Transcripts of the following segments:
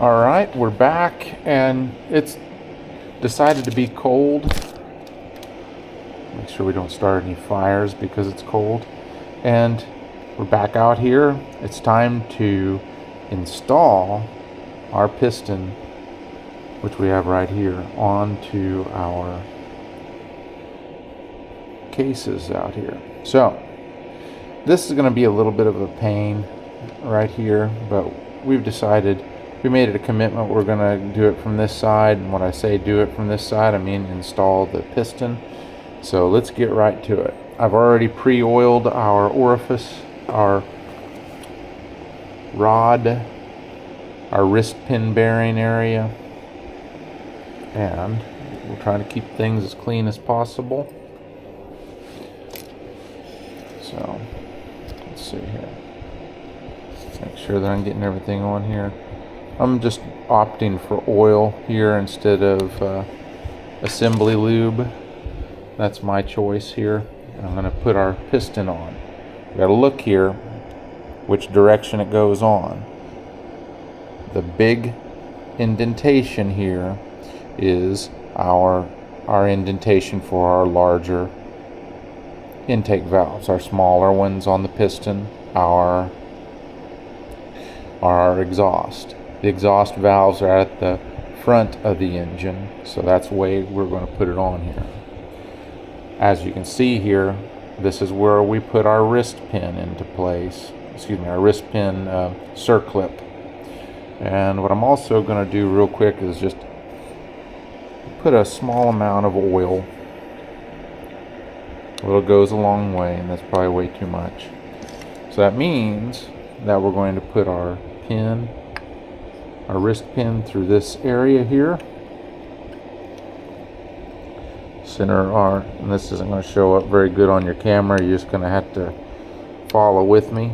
All right, we're back, and it's decided to be cold. Make sure we don't start any fires because it's cold. And we're back out here. It's time to install our piston, which we have right here, onto our cases out here. So this is going to be a little bit of a pain right here, but we've decided, we made it a commitment, we're going to do it from this side. And when I say do it from this side, I mean install the piston. So let's get right to it. I've already pre-oiled our orifice, our rod, our wrist pin bearing area, and we're trying to keep things as clean as possible. So let's see here. Make sure that I'm getting everything on here. I'm just opting for oil here instead of assembly lube. That's my choice here. And I'm going to put our piston on. We got to look here which direction it goes on. The big indentation here is our indentation for our larger intake valves. Our smaller ones on the piston are our exhaust. The exhaust valves are at the front of the engine, so that's the way we're going to put it on here. As you can see here, this is where we put our wrist pin into place. Excuse me, our wrist pin circlip. And what I'm also going to do real quick is just put a small amount of oil. Well, it goes a long way, and that's probably way too much. So that means that we're going to put our pin, our wrist pin, through this area here. Center our, and this isn't going to show up very good on your camera, you're just going to have to follow with me.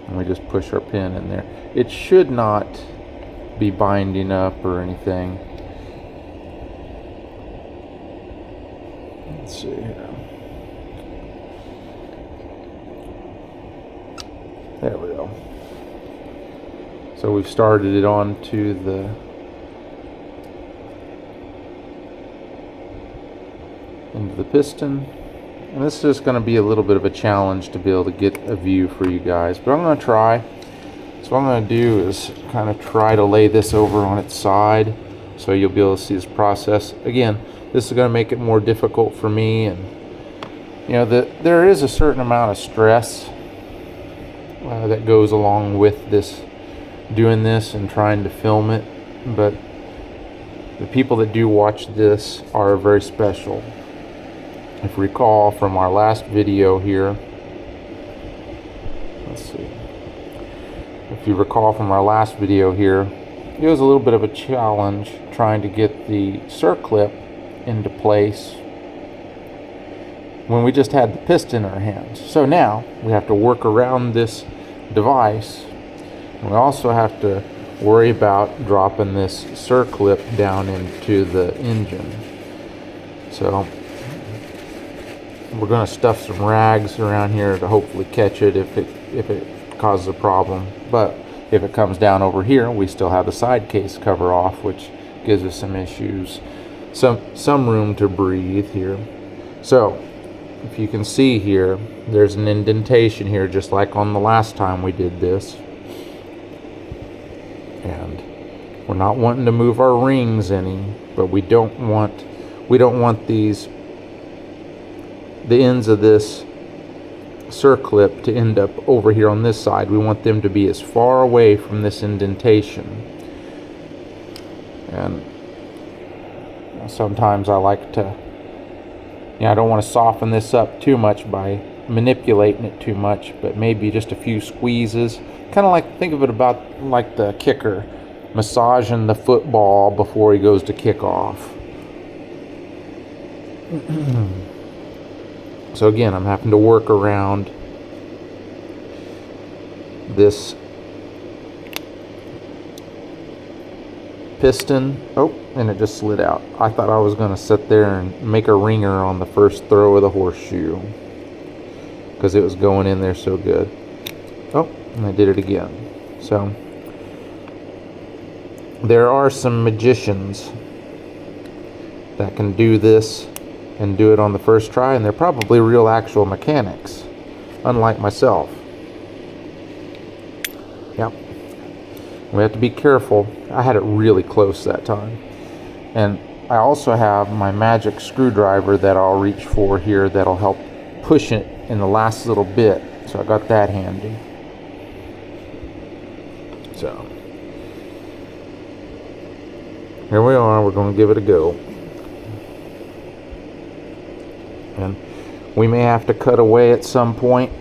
And we just push our pin in there. It should not be binding up or anything. Let's see here. There we go. So we've started it onto into the piston. And this is just going to be a little bit of a challenge to be able to get a view for you guys, but I'm going to try. So what I'm going to do is kind of try to lay this over on its side so you'll be able to see this process. Again, this is going to make it more difficult for me, and you know, there is a certain amount of stress that goes along with this, doing this and trying to film it, but the people that do watch this are very special. If you recall from our last video here, let's see. If you recall from our last video here, it was a little bit of a challenge trying to get the circlip into place when we just had the piston in our hands. So now we have to work around this device. We also have to worry about dropping this circlip down into the engine. So we're going to stuff some rags around here to hopefully catch it if it causes a problem. But if it comes down over here, we still have the side case cover off, which gives us some issues, some room to breathe here. So if you can see here, there's an indentation here, just like on the last time we did this. And we're not wanting to move our rings any, but we don't want the ends of this circlip to end up over here on this side. We want them to be as far away from this indentation. And sometimes I like to, I don't want to soften this up too much by manipulating it too much, but maybe just a few squeezes. Kind of like, think of it about like the kicker massaging the football before he goes to kick off. So again, I'm having to work around this piston. Oh, and it just slid out. I thought I was going to sit there and make a ringer on the first throw of the horseshoe. because it was going in there so good. Oh, and I did it again. So there are some magicians that can do this and do it on the first try, and they're probably real actual mechanics, unlike myself. Yep. We have to be careful. I had it really close that time. And I also have my magic screwdriver that I'll reach for here that'll help push it in the last little bit. So I got that handy. So here we are. We're going to give it a go. And we may have to cut away at some point.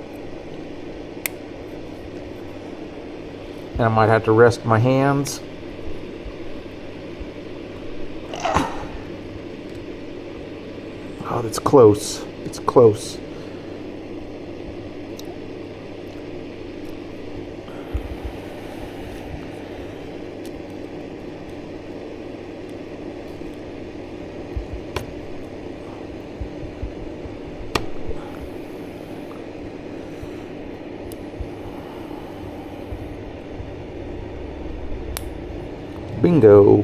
And I might have to rest my hands. Oh, that's close. It's close. Bingo.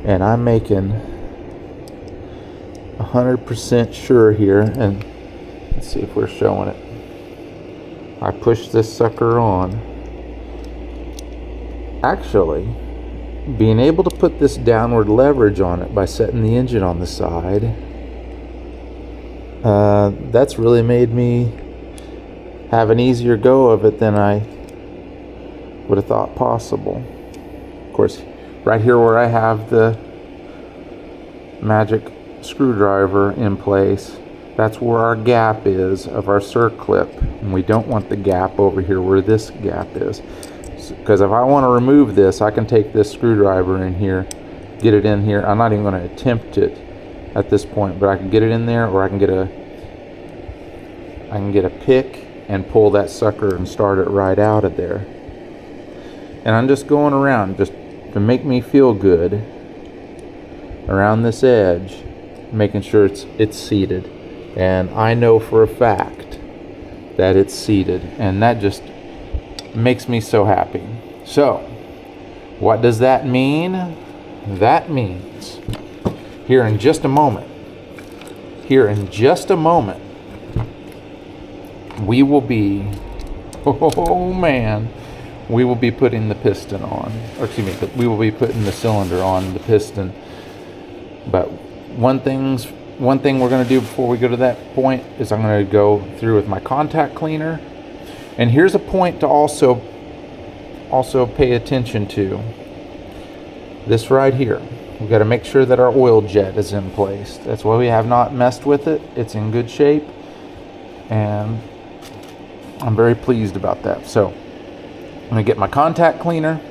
And I'm making 100% sure here, and let's see if we're showing it. I push this sucker on. Actually, being able to put this downward leverage on it by setting the engine on the side, that's really made me have an easier go of it than I would have thought possible. Of course, right here where I have the magic screwdriver in place, that's where our gap is of our circlip, and we don't want the gap over here where this gap is, because if I want to remove this, I can take this screwdriver in here, get it in here. I'm not even going to attempt it at this point, but I can get it in there, or I can get a pick and pull that sucker and start it right out of there. And I'm just going around just to make me feel good around this edge, making sure it's seated. And I know for a fact that it's seated, and that just makes me so happy. So what does that mean? That means here in just a moment, we will be, oh man, we will be putting the piston on, or excuse me, we will be putting the cylinder on the piston. But one thing we're going to do before we go to that point is I'm going to go through with my contact cleaner. And here's a point to also pay attention to. This right here. We've got to make sure that our oil jet is in place. That's why we have not messed with it. It's in good shape, and I'm very pleased about that. So I'm going to get my contact cleaner.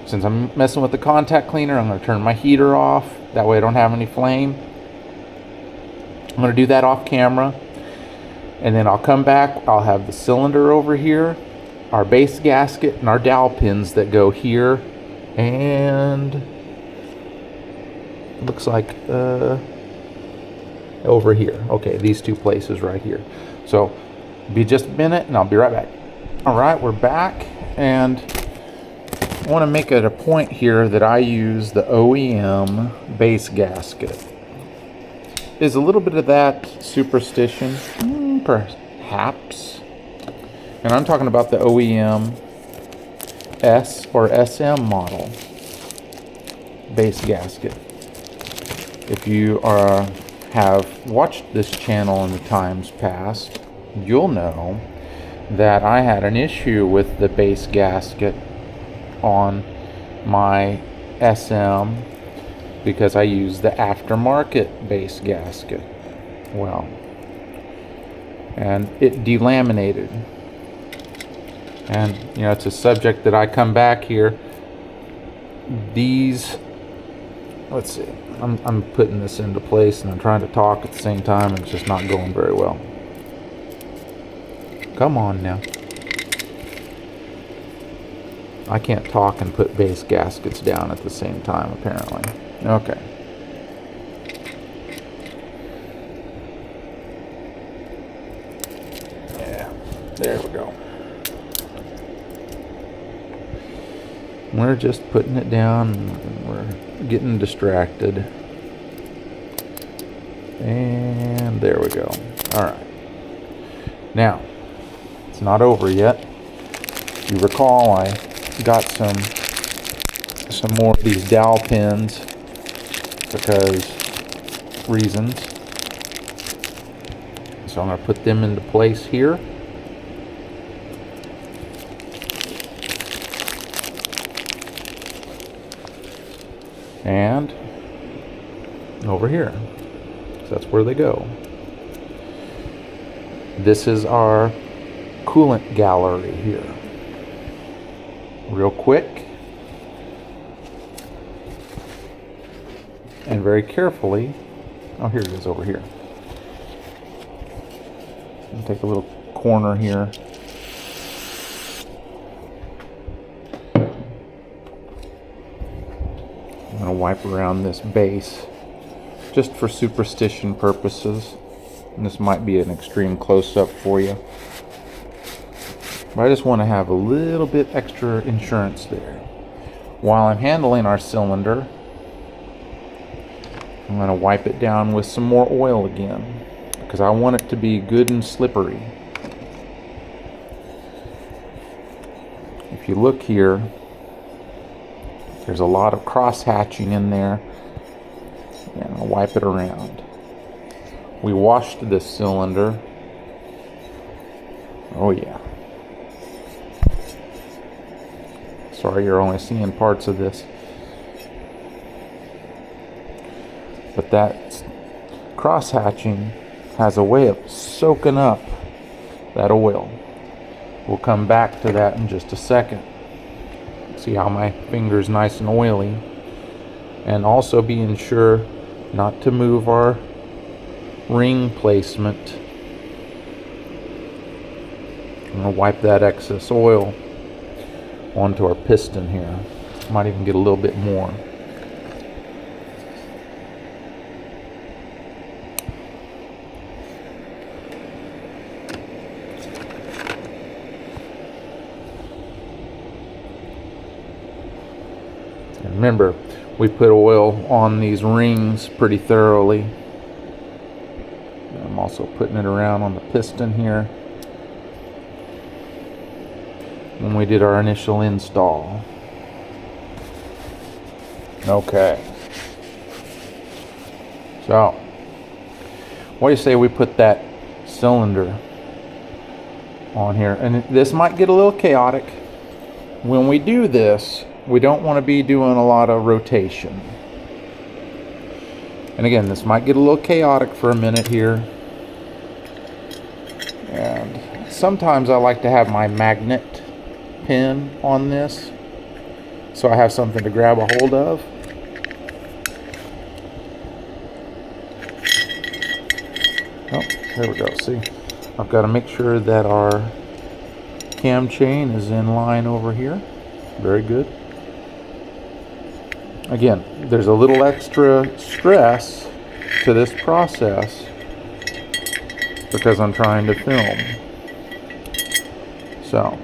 Since I'm messing with the contact cleaner, I'm going to turn my heater off. That way I don't have any flame. I'm going to do that off camera. And then I'll come back. I'll have the cylinder over here, our base gasket, and our dowel pins that go here. And it looks like over here. Okay, these two places right here. So be just a minute and I'll be right back. All right, we're back. And I want to make it a point here that I use the OEM base gasket. Is a little bit of that superstition? Perhaps. And I'm talking about the OEM S or SM model base gasket. If you have watched this channel in the times past, you'll know that I had an issue with the base gasket on my SM because I used the aftermarket base gasket. Well, and it delaminated. And you know, it's a subject that I come back here. These, let's see, I'm putting this into place and I'm trying to talk at the same time, and it's just not going very well. Come on now. I can't talk and put base gaskets down at the same time, apparently. Okay. There we go. We're just putting it down and we're getting distracted. And there we go. Alright. Now, it's not over yet. If you recall, I got some more of these dowel pins because reasons. So I'm going to put them into place here. And over here. So that's where they go. This is our coolant gallery here. Real quick and very carefully. Oh, here it is over here. Take a little corner here. I'm going to wipe around this base just for superstition purposes. And this might be an extreme close-up for you. But I just want to have a little bit extra insurance there. While I'm handling our cylinder, I'm going to wipe it down with some more oil again, because I want it to be good and slippery. If you look here, there's a lot of cross-hatching in there. And I'll wipe it around. We washed this cylinder. Oh yeah. Sorry you're only seeing parts of this. But that cross-hatching has a way of soaking up that oil. We'll come back to that in just a second. See how my finger's nice and oily. And also being sure not to move our ring placement. I'm going to wipe that excess oil onto our piston here. Might even get a little bit more. And remember, we put oil on these rings pretty thoroughly. I'm also putting it around on the piston here when we did our initial install. Okay. So, what do you say we put that cylinder on here? And this might get a little chaotic. When we do this, we don't want to be doing a lot of rotation. And again, this might get a little chaotic for a minute here. And sometimes I like to have my magnet pin on this, so I have something to grab a hold of. Oh, there we go. See, I've got to make sure that our cam chain is in line over here. Very good. Again, there's a little extra stress to this process because I'm trying to film. So,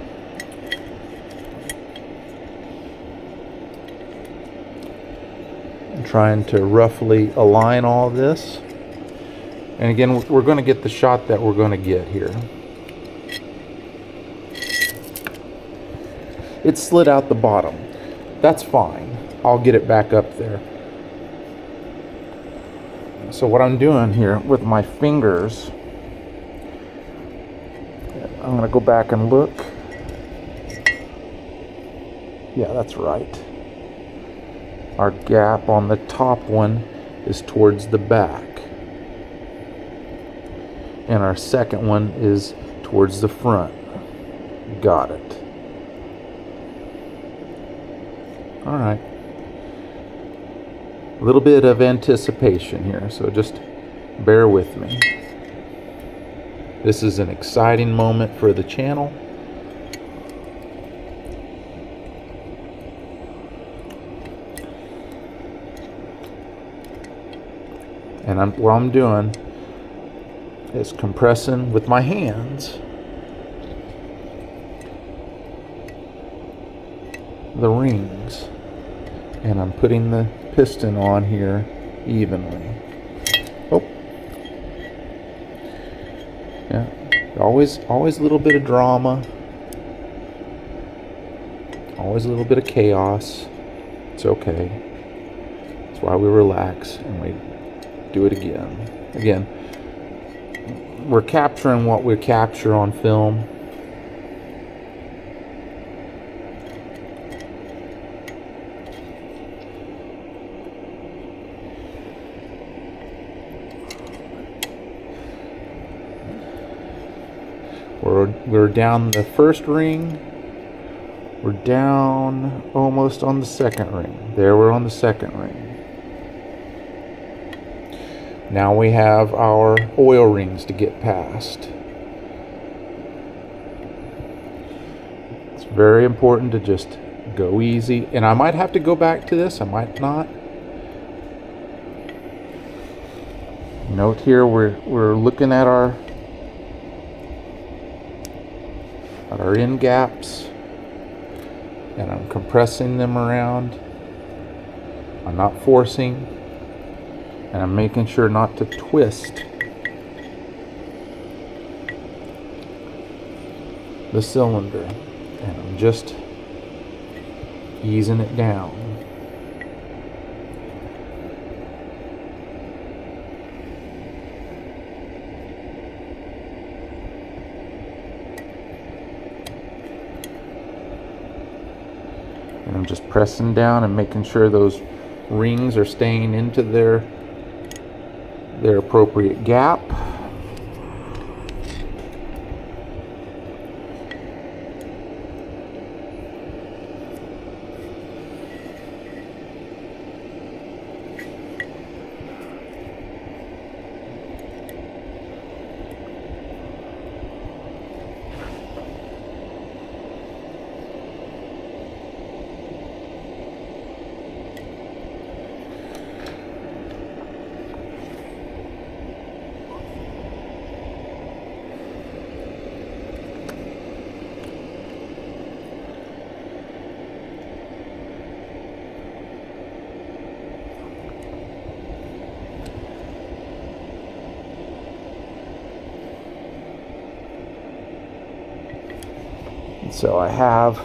I'm trying to roughly align all this. And again, we're going to get the shot that we're going to get here. It slid out the bottom. That's fine. I'll get it back up there. So what I'm doing here with my fingers, I'm going to go back and look. Yeah, that's right. Our gap on the top one is towards the back. And our second one is towards the front. Got it. All right. A little bit of anticipation here, so just bear with me. This is an exciting moment for the channel. And what I'm doing is compressing with my hands the rings, and I'm putting the piston on here evenly. Oh, yeah, always a little bit of drama, always a little bit of chaos. It's okay. That's why we relax and we do it again. Again, we're capturing what we capture on film. We're down the first ring. We're down almost on the second ring. There, we're on the second ring. Now we have our oil rings to get past. It's very important to just go easy. And I might have to go back to this, I might not. Note here, we're looking at our end gaps, and I'm compressing them around. I'm not forcing, and I'm making sure not to twist the cylinder, and I'm just easing it down. And I'm just pressing down and making sure those rings are staying into their appropriate gap. So I have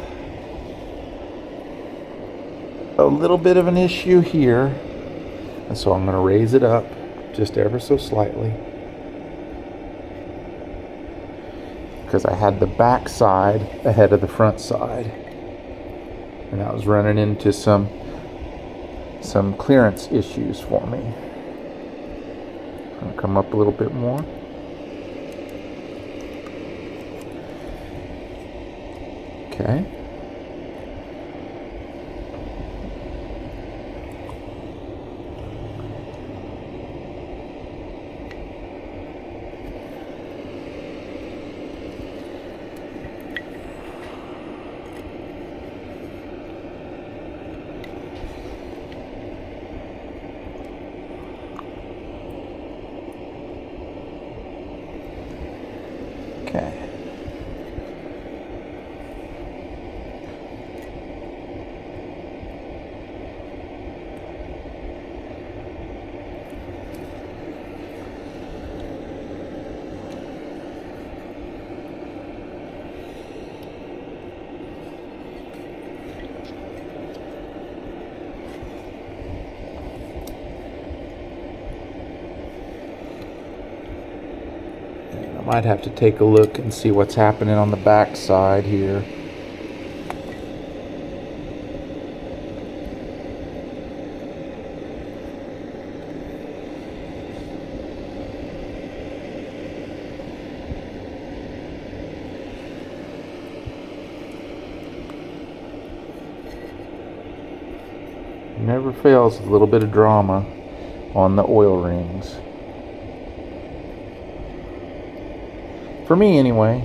a little bit of an issue here, and so I'm going to raise it up just ever so slightly, because I had the back side ahead of the front side, and that was running into some clearance issues for me. I'm going to come up a little bit more. Okay. Okay. Might have to take a look and see what's happening on the back side here. Never fails, a little bit of drama on the oil rings. For me, anyway.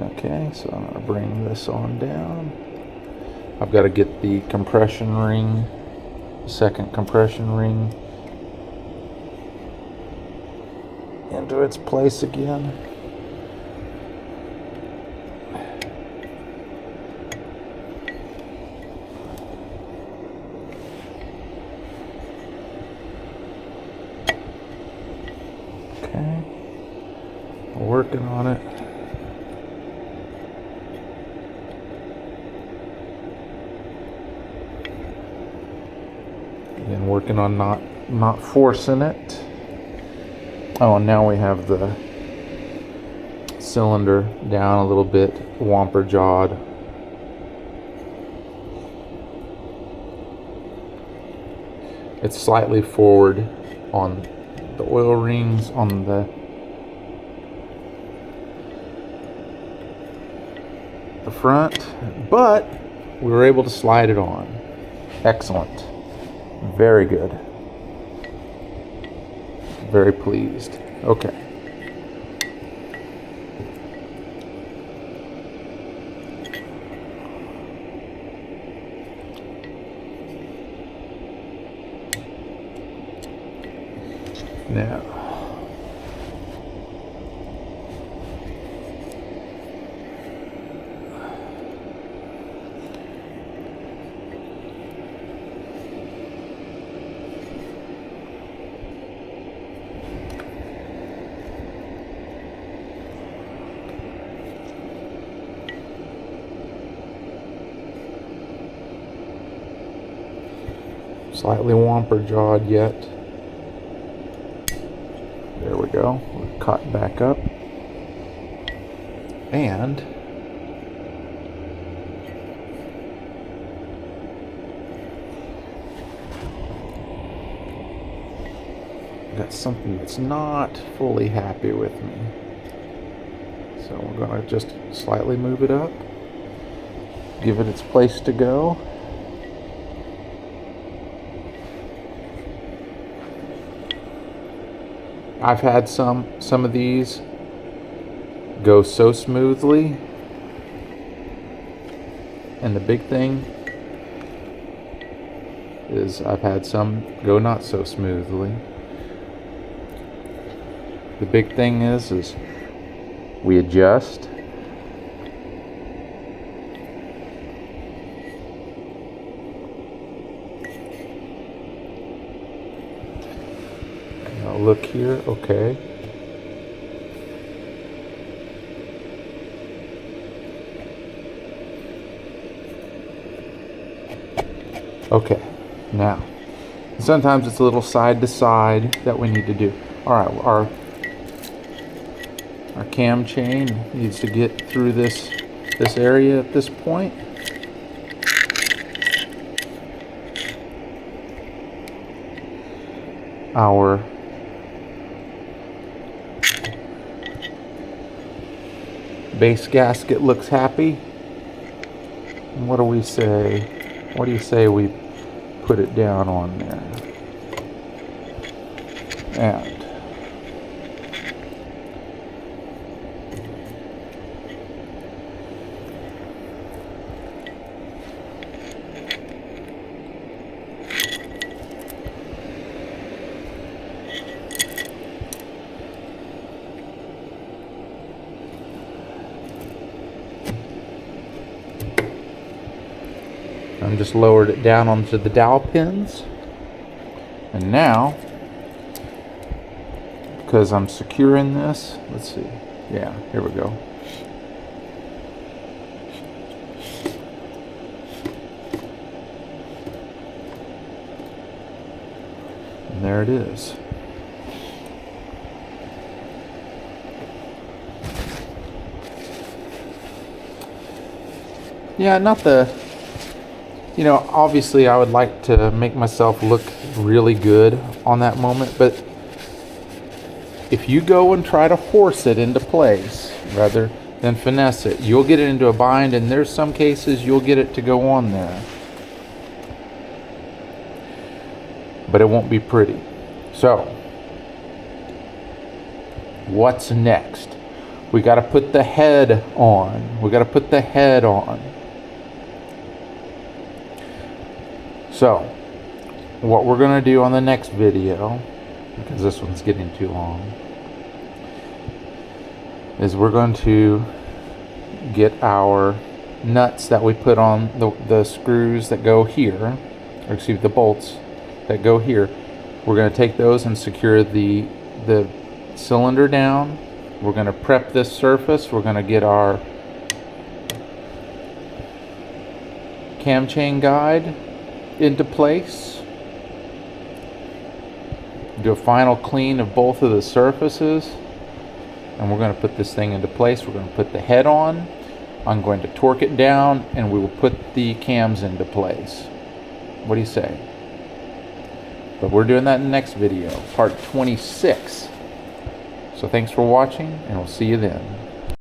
Okay, so I'm going to bring this on down. I've got to get the compression ring, second compression ring, into its place again. working on it. Again, working on not forcing it. Oh, and now we have the cylinder down a little bit, wamper jawed. It's slightly forward on the oil rings on the front, but we were able to slide it on. Excellent. Very good. Very pleased. Okay. Now, slightly wamper jawed yet. There we go. We're caught back up. And got something that's not fully happy with me. So we're going to just slightly move it up. Give it its place to go. I've had some of these go so smoothly, and the big thing is I've had some go not so smoothly. The big thing is we adjust. Look here, okay. Okay, now, sometimes it's a little side to side that we need to do. All right, our cam chain needs to get through this area at this point. Our base gasket looks happy. And what do we say? What do you say we put it down on there? And I'm just lowered it down onto the dowel pins. And now, because I'm securing this, let's see. Yeah, here we go. And there it is. Yeah, not the... You know, obviously I would like to make myself look really good on that moment, but if you go and try to force it into place rather than finesse it, you'll get it into a bind, and there's some cases you'll get it to go on there. But it won't be pretty. So, what's next? We got to put the head on. We got to put the head on. So, what we're going to do on the next video, because this one's getting too long, is we're going to get our nuts that we put on the screws that go here, or excuse me, the bolts that go here. We're going to take those and secure the cylinder down We're going to prep this surface. We're going to get our cam chain guide into place. Do a final clean of both of the surfaces. And we're going to put this thing into place. We're going to put the head on. I'm going to torque it down, and we will put the cams into place. What do you say? But we're doing that in the next video, part 26. So thanks for watching, and we'll see you then.